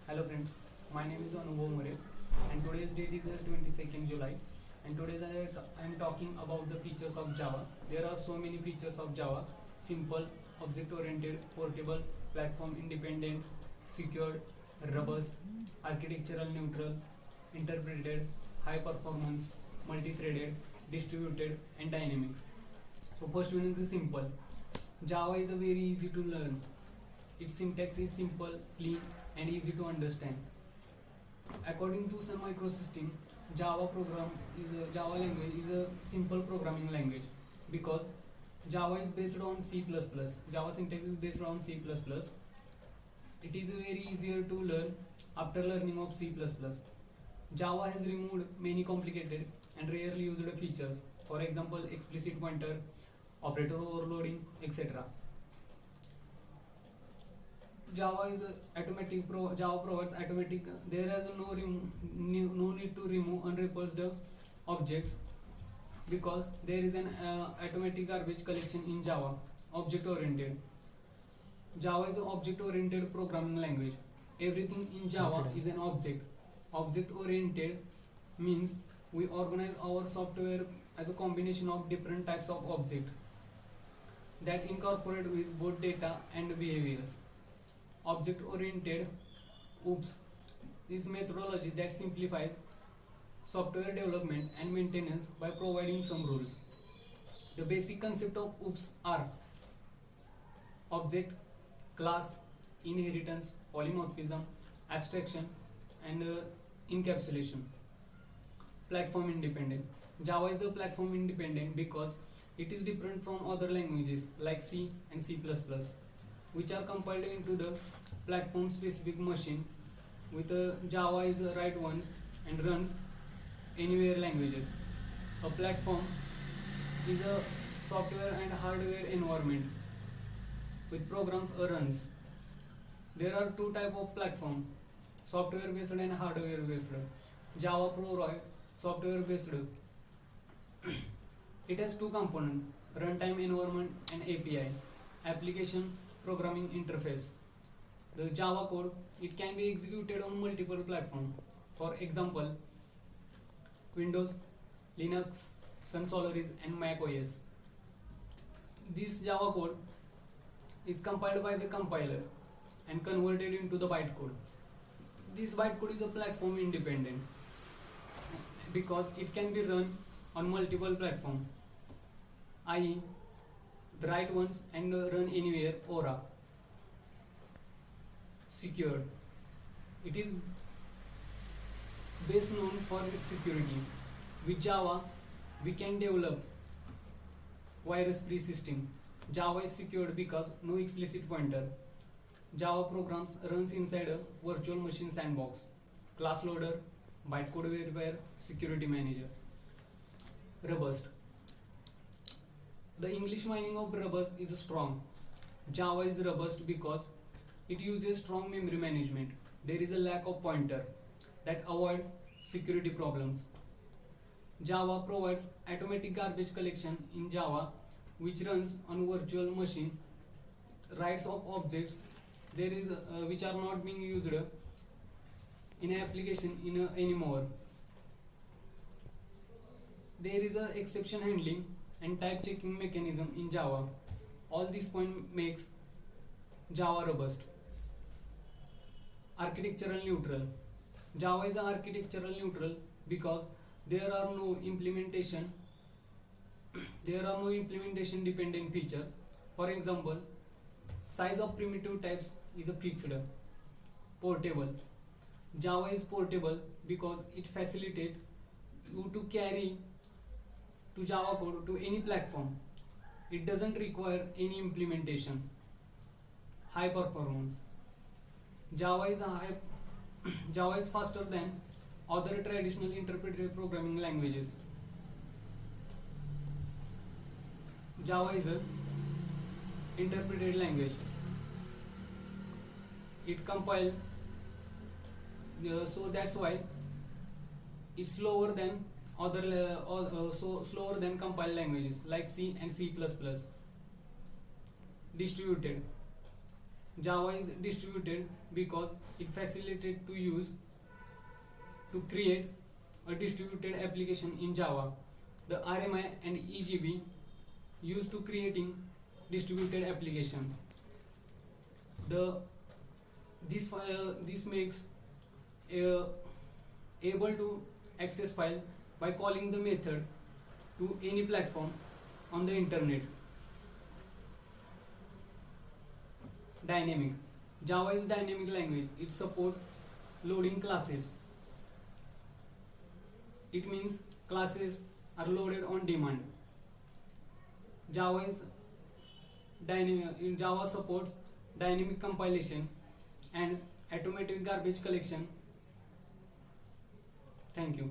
Hello friends, my name is Anubhav More and today's date is 22nd July and today I am talking about the features of Java. There are so many features of Java: simple, object oriented, portable, platform independent, secured, robust, architectural neutral, interpreted, high performance, multi-threaded, distributed and dynamic. So first one is the simple. Java is a very easy to learn. Its syntax is simple, clean and easy to understand. According to Sun Microsystem, Java language is a simple programming language because Java is based on C++. Java syntax is based on C++. It is very easier to learn after learning of C++. Java has removed many complicated and rarely used features. For example, explicit pointer, operator overloading, etc. Java provides automatic. There is no need to remove unreposed objects because there is an automatic garbage collection in Java. Object oriented. Java is an object oriented programming language. Everything in Java is an object. Object oriented means we organize our software as a combination of different types of objects that incorporate with both data and behaviors. Object oriented OOPS is methodology that simplifies software development and maintenance by providing some rules. The basic concept of OOPS are object, class, inheritance, polymorphism, abstraction and encapsulation. Platform independent. Java is a platform independent because it is different from other languages like C and C++, which are compiled into the platform specific machine. With Java is write once and runs anywhere languages. A platform is a software and hardware environment with programs runs. There are two types of platform: software based and hardware based. Java provide software based. It has two components: runtime environment and API, application programming interface. The Java code, it can be executed on multiple platforms. For example, Windows, Linux, Sun Solaris and Mac OS. This Java code is compiled by the compiler and converted into the bytecode. This bytecode is a platform independent because it can be run on multiple platforms, i.e. write once and run anywhere, Aura. Secured. It is best known for its security. With Java, we can develop virus-free system. Java is secured because no explicit pointer. Java programs runs inside a virtual machine sandbox. Class loader, bytecode verifier, security manager. Robust. The English meaning of robust is strong. Java is robust because it uses strong memory management. There is a lack of pointer that avoid security problems. Java provides automatic garbage collection in Java, which runs on virtual machine. Rights of objects there is which are not being used in an application anymore. There is a exception handling and type checking mechanism in Java. All this point makes Java robust. Architectural neutral. Java is architectural neutral because there are no implementation dependent feature. For example, size of primitive types is a fixed. Portable. Java is portable because it facilitates you to carry to Java code to any platform. It doesn't require any implementation. High performance. Java is faster than other traditional interpreted programming languages. Java is a interpreted language. It compile, so that's why it's slower than slower than compiled languages like C and C++. Distributed. Java is distributed because it facilitates to use to create a distributed application in Java. The RMI and EGB used to creating distributed application. This makes able to access file by calling the method to any platform on the internet. Dynamic. Java is dynamic language. It support loading classes. It means classes are loaded on demand. Java is dynamic. Java supports dynamic compilation and automatic garbage collection. Thank you.